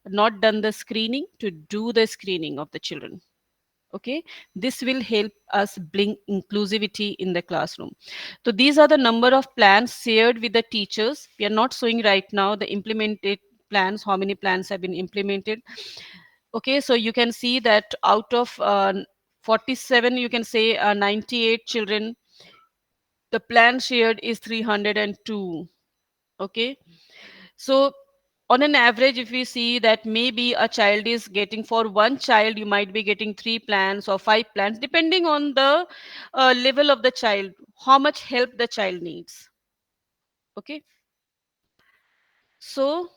not done the screening to do the screening of the children. Okay, this will help us bring inclusivity in the classroom. So these are the number of plans shared with the teachers. We are not showing right now the implemented plans, how many plans have been implemented. Okay, so you can see that out of 47, you can say 98 children, the plan shared is 302. Okay, so on an average, if we see that maybe a child is getting, for one child you might be getting 3 plans or 5 plans, depending on the level of the child, how much help the child needs. Okay, so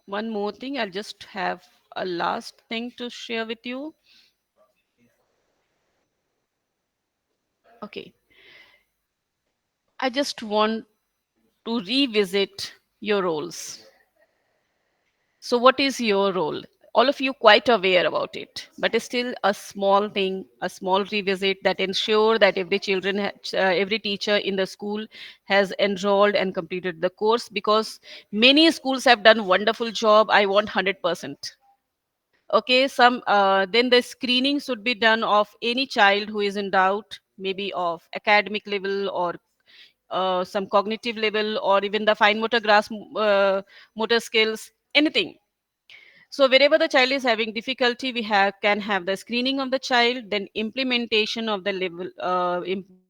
one more thing, I'll just have a last thing to share with you. Okay, I just want to revisit your roles. So, what is your role? All of you quite aware about it, but it's still a small thing, a small revisit that ensure that every teacher in the school has enrolled and completed the course. Because many schools have done wonderful job. I want 100%. Okay, some then the screening should be done of any child who is in doubt, maybe of academic level or some cognitive level, or even the fine motor motor skills, anything. So wherever the child is having difficulty, we can have the screening of the child, then implementation of the level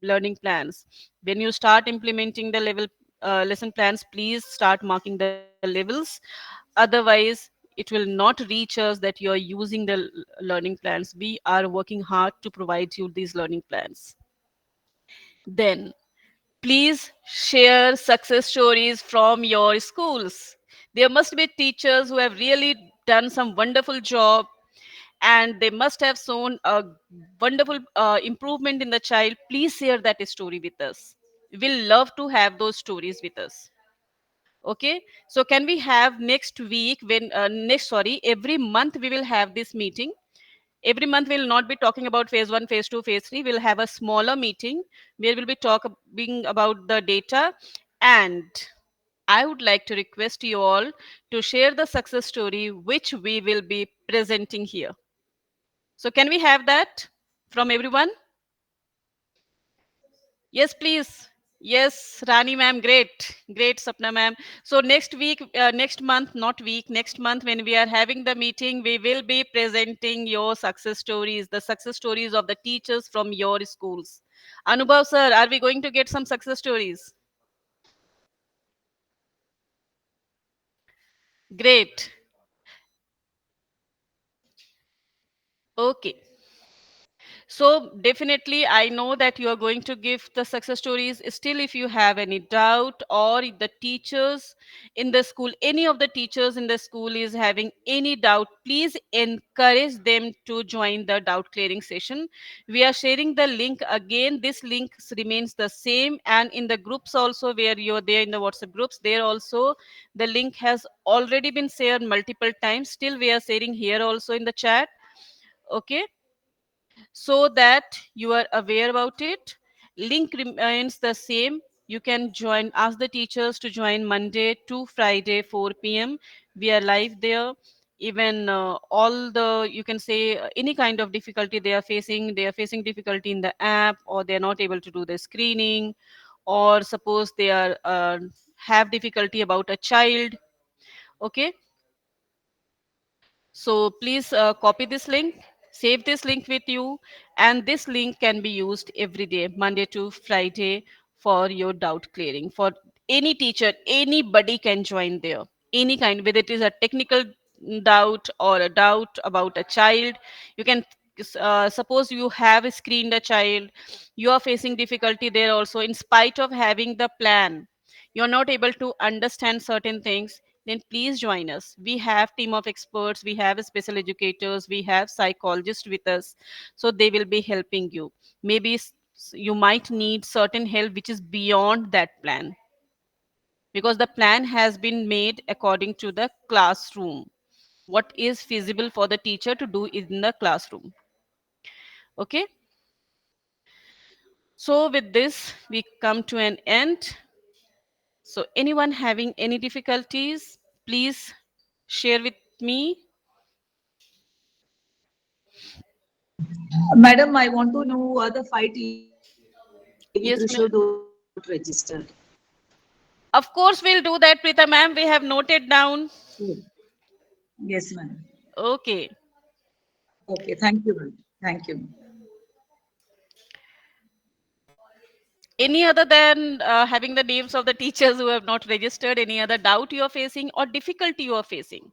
learning plans. When you start implementing the level lesson plans, please start marking the levels. Otherwise, it will not reach us that you are using the learning plans. We are working hard to provide you these learning plans. Then please share success stories from your schools. There must be teachers who have really done some wonderful job, and they must have shown a wonderful improvement in the child. Please share that story with us. We'll love to have those stories with us. Okay, so can we have next week, when next sorry every month we will have this meeting. Every month we'll not be talking about phase one, phase two, phase three. We'll have a smaller meeting where we'll be talking about the data. And I would like to request you all to share the success story which we will be presenting here. So can we have that from everyone? Yes, please. Yes, Rani ma'am, great. Great, Sapna ma'am. So next week, next month, not week, next month, when we are having the meeting, we will be presenting your success stories, the success stories of the teachers from your schools. Anubhav sir, are we going to get some success stories? Great. Okay. So definitely, I know that you are going to give the success stories. Still, if you have any doubt, or if the teachers in the school, any of the teachers in the school is having any doubt, please encourage them to join the doubt clearing session. We are sharing the link again. This link remains the same, and in the groups also where you're there in the WhatsApp groups, there also the link has already been shared multiple times. Still, we are sharing here also in the chat. Okay, so that you are aware about it. Link remains the same. You can join, ask the teachers to join Monday to Friday 4 p.m. We are live there. Even all the, you can say, any kind of difficulty they are facing difficulty in the app, or they are not able to do the screening, or suppose they are have difficulty about a child. Okay, so please copy this link, save this link with you, and this link can be used every day, Monday to Friday, for your doubt clearing. For any teacher, anybody can join there. Any kind, whether it is a technical doubt or a doubt about a child, you can. Suppose you have screened a child, you are facing difficulty there also. In spite of having the plan, you're not able to understand certain things, then please join us. We have team of experts, we have special educators, we have psychologists with us, so they will be helping you. Maybe you might need certain help which is beyond that plan, because the plan has been made according to the classroom, what is feasible for the teacher to do in the classroom. Okay, so with this we come to an end. So anyone having any difficulties, please share with me. Madam, I want to know who are the five teachers KV Yes, Trishul ma'am. don't register. Of course, we'll do that, Prita ma'am. We have noted down. Oh, yes, ma'am. Okay. Okay, thank you, ma'am. Thank you. Any other than having the names of the teachers who have not registered, any other doubt you are facing or difficulty you are facing?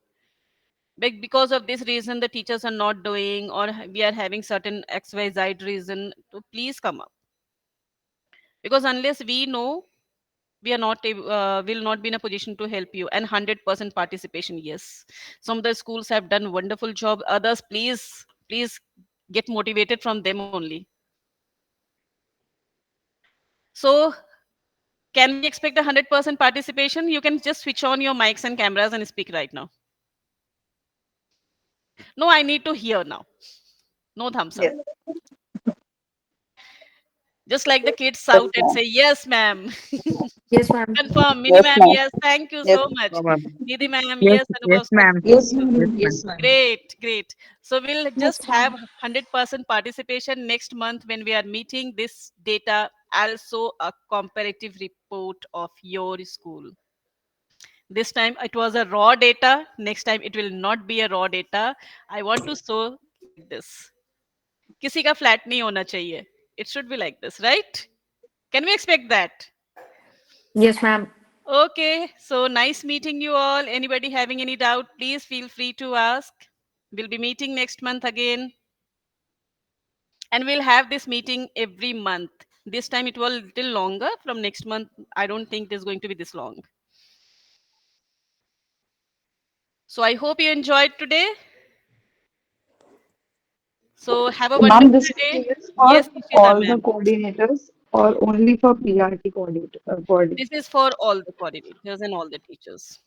Because of this reason, the teachers are not doing, or we are having certain XYZ reason, to please come up. Because unless we know, we are not will not be in a position to help you. And 100% participation, yes, some of the schools have done wonderful job. Others, please get motivated from them only. So can we expect 100% participation? You can just switch on your mics and cameras and speak right now. No, I need to hear now. No thumbs up. Yes, Just like the kids shout and say yes ma'am. Yes, ma'am. Confirm. Mini Yes, ma'am, ma'am. yes, thank you Yes, so much. no, ma'am. Nidhi ma'am, Yes, yes. yes, Anubhav sir, ma'am. thank yes, you. ma'am. Yes, Yes, ma'am. ma'am. Great, great. So we'll just Yes, have ma'am. 100% participation next month when we are meeting this data, also a comparative report of your school. This time it was a raw data. Next time it will not be a raw data. I want to show like this. किसी का flat नहीं होना चाहिए. It should be like this, right? Can we expect that? Yes, ma'am. Okay, so nice meeting you all. Anybody having any doubt, please feel free to ask. We'll be meeting next month again, and we'll have this meeting every month. This time it will little longer. From next month, I don't think it is going to be this long. So I hope you enjoyed today. So have a Ma'am, wonderful this day. is for Yes, Nishita all the ma'am. coordinators or only for PRT coordinator? This is for all the coordinators and all the teachers.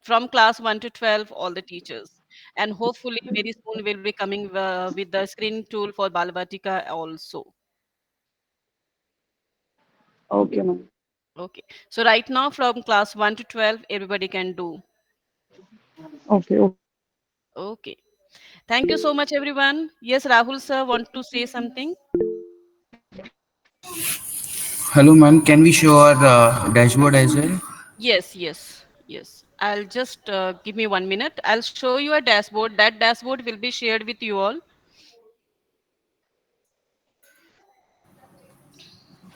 From class 1 to 12, all the teachers. And hopefully very soon we'll be coming with the screening tool for Balavatika also. Okay, ma'am. Okay. So right now from class 1 to 12, everybody can do. Okay, okay. Okay. Thank you so much, everyone. Yes, Rahul sir, want to say something? Hello, ma'am. Can we show our dashboard as well? Yes, yes, yes. I'll just give me 1 minute. I'll show you a dashboard. That dashboard will be shared with you all.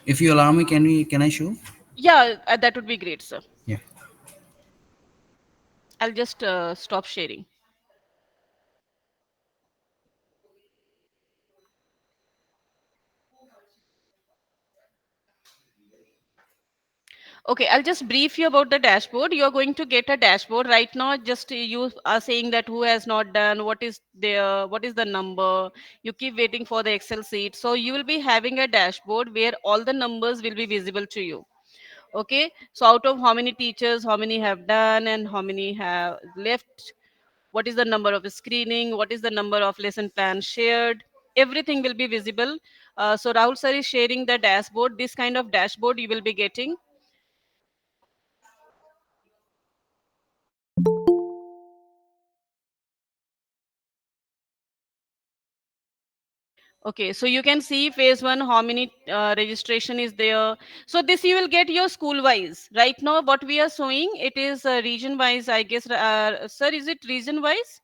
If you allow me, can I show? Yeah, that would be great, sir. Yeah. I'll just stop sharing. Okay, I'll just brief you about the dashboard. You're going to get a dashboard right now. Just you are saying that who has not done, what is there, what is the number. You keep waiting for the Excel sheet. So you will be having a dashboard where all the numbers will be visible to you. Okay, so out of how many teachers, how many have done, and how many have left, what is the number of screening, what is the number of lesson plans shared, everything will be visible. So Rahul sir is sharing the dashboard. This kind of dashboard you will be getting. Okay, so you can see phase one, how many registration is there. So this you will get your school wise. Right now, what we are showing, it is region wise, I guess. Sir, is it region wise?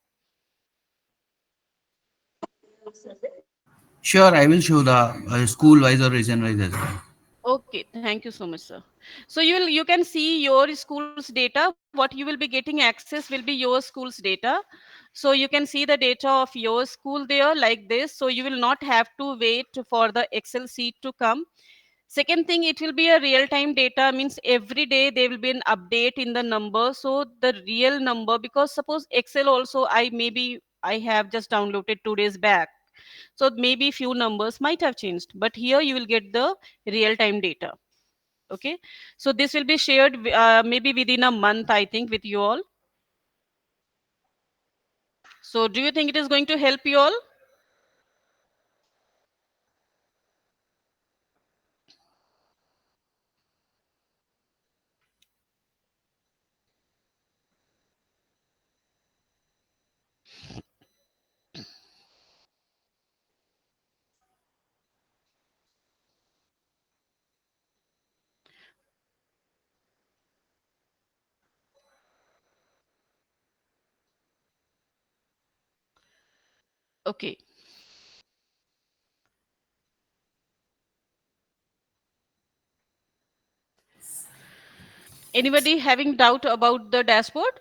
Sure, I will show the school wise or region wise as well. Okay, thank you so much, sir. So you can see your school's data. What you will be getting access will be your school's data. So you can see the data of your school there like this. So you will not have to wait for the Excel sheet to come. Second thing, it will be a real time data, means every day there will be an update in the number. So the real number, because suppose Excel also, I have just downloaded 2 days back. So maybe few numbers might have changed, but here you will get the real time data. Okay, so this will be shared maybe within a month, I think, with you all. So do you think it is going to help you all? Okay, anybody having doubt about the dashboard?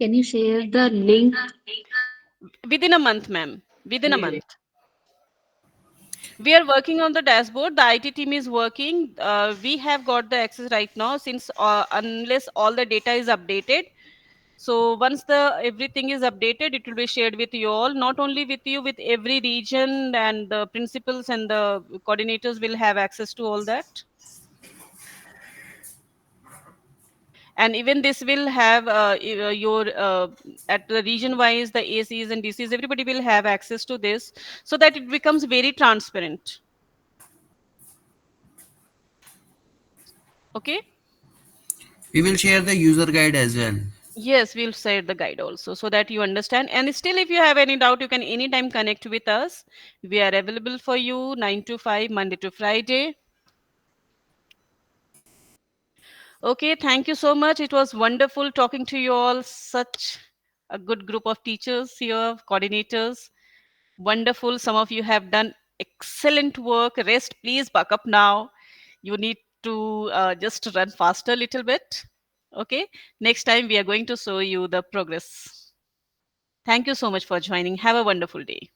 Can you share the link? Within a month, ma'am, within a month. We are working on the dashboard. The IT team is working. We have got the access right now, since unless all the data is updated. So once the everything is updated, it will be shared with you all, not only with you, with every region, and the principals and the coordinators will have access to all that. And even this will have your at the region wise, the ACs and DCs, everybody will have access to this, so that it becomes very transparent. Okay. We will share the user guide as well. Yes, we'll share the guide also, so that you understand. And still, if you have any doubt, you can anytime connect with us. We are available for you 9 to 5, Monday to Friday. Okay, thank you so much. It was wonderful talking to you all. Such a good group of teachers here, coordinators. Wonderful. Some of you have done excellent work. Rest, please buck up now. You need to just run faster a little bit. Okay, next time we are going to show you the progress. Thank you so much for joining. Have a wonderful day.